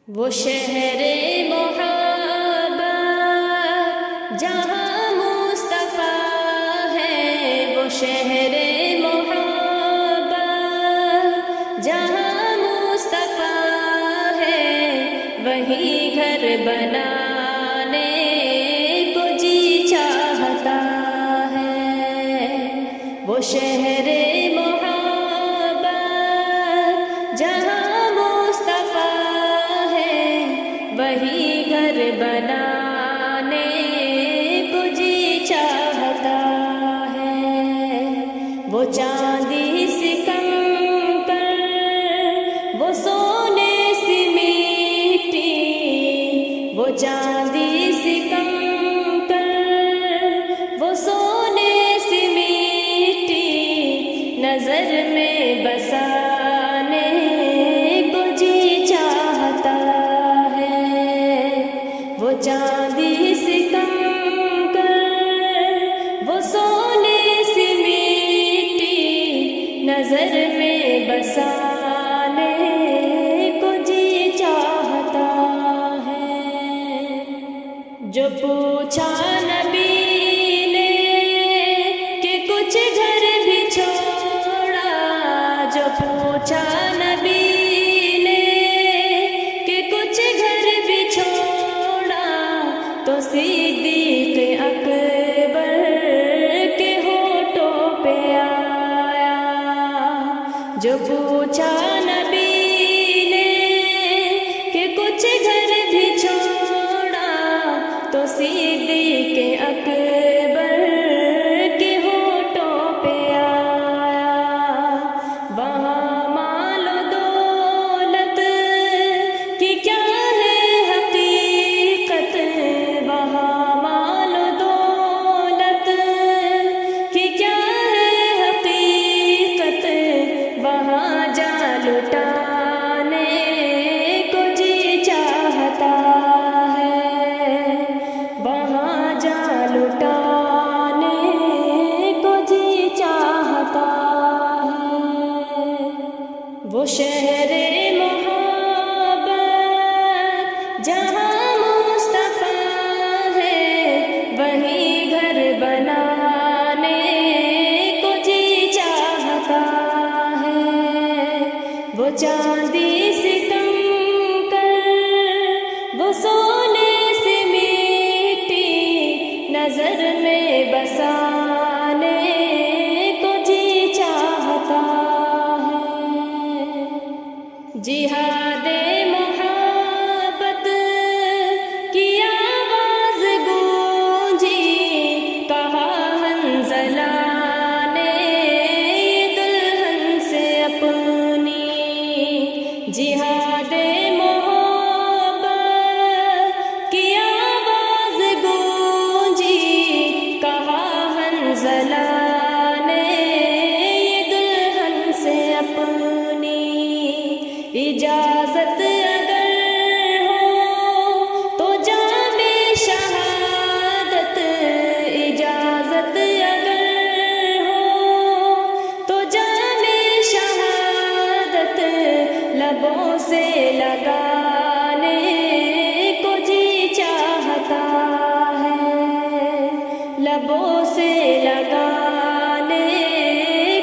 وہ شہر محبت جہاں مصطفیٰ ہے، وہ شہر محبت جہاں مصطفیٰ ہے، وہی گھر بنانے کو جی چاہتا ہے۔ وہ شہر محبت جہاں مصطفیٰ ہے، وہی گھر بنانے کو جی چاہتا ہے۔ وہ چاندی سکندر، وہ سونے سی مٹی، وہ چاندی سکندر، وہ سونے سی مٹی، نظر میں بسانے کو جی چاہتا ہے۔ وہ چاندی سکندر، وہ سونے سی مٹی، نظر میں بسانے کو جی چاہتا ہے۔ جو پوچھا نبی نے کہ کچھ گھر بھی چھوڑا، جو پوچھا نبی نے کہ کچھ گھر بھی چھوڑا، تو صدیق اکبر کے ہونٹوں پہ آیا۔ جو پوچھا نبی نے کہ کچھ گھر بھی چھوڑا، تو صدیق اکبر کے ہونٹوں پہ آیا۔ وہاں مال و دولت کی کیا ہے حقیقت، وہاں مال و دولت کی کیا ہے حقیقت، وہاں جا لٹانے کو جی چاہتا ہے۔ وہاں جا لٹانے کو جی چاہتا ہے۔ وہ شہر محبت جہاں مصطفیٰ ہے، وہی گھر بنانے کو جی چاہتا ہے۔ وہ چاندی سکندر، وہ سونے سی مٹی، نظر میں بسانے کو جی چاہتا ہے۔ جہاد محبت کی آواز گونجی، کہا حنظلہ نے دلہن سے اپنی۔ جہاد محبت کی آواز گونجی، کہا حنظلہ نے دلہن سے اپنی۔ اجازت اگر ہو تو جام شہادت، اجازت اگر ہو تو جام شہادت، لبوں سے لگانے کو جی چاہتا ہے۔ لبوں سے لگانے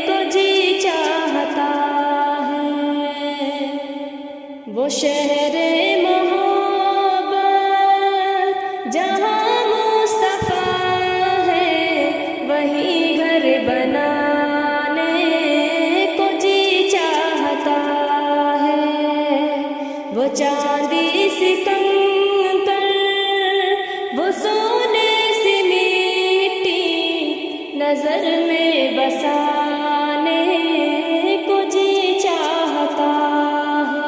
کو جی چاہتا ہے۔ وہ شہر محبت جہاں مصطفیٰ ہے، وہی گھر بنانے کو جی چاہتا ہے۔ وہ چاندی سکندر، وہ سونے سی مٹی، نظر میں بسانے کو جی چاہتا ہے۔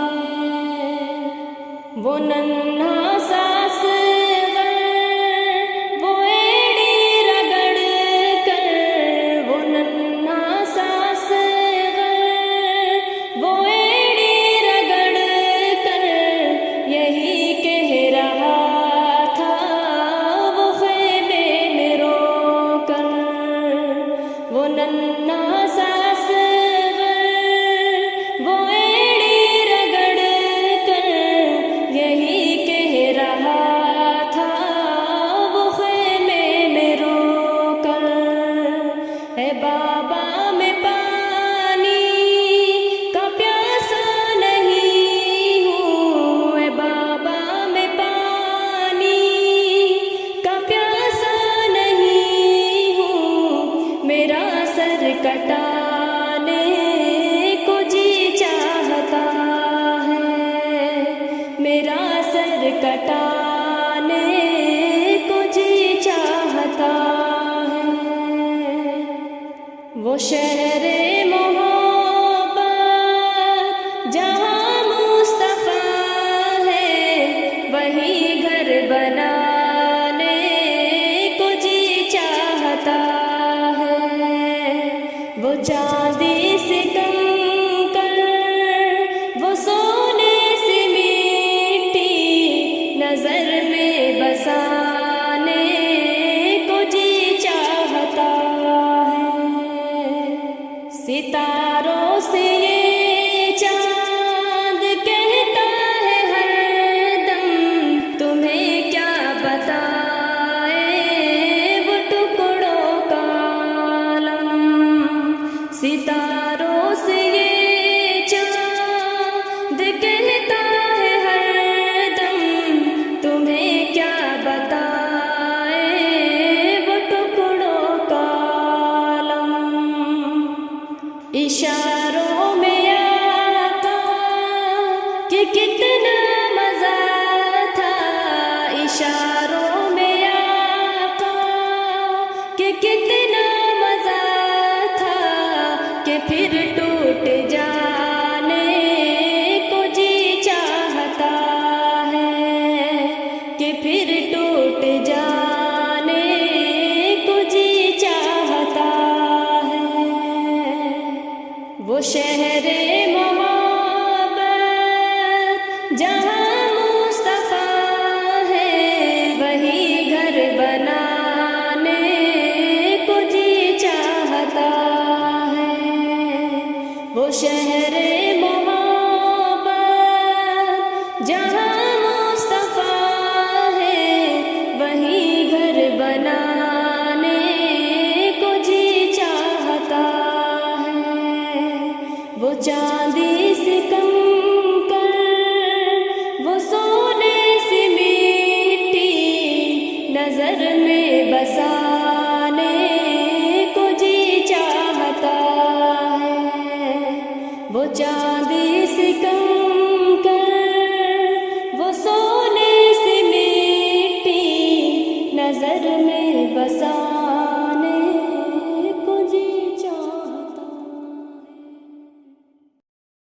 وہ ننھا سا اصغر، وہ ایڑی رگڑ کر، وہ ننھا سا اصغر، وہ ایڑی رگڑ کر، یہی کہہ رہا تھا وہ خیمے میں رو کر۔ وہ ننھا سا اصغر، وہ ایڑی رگڑ کر، جتنا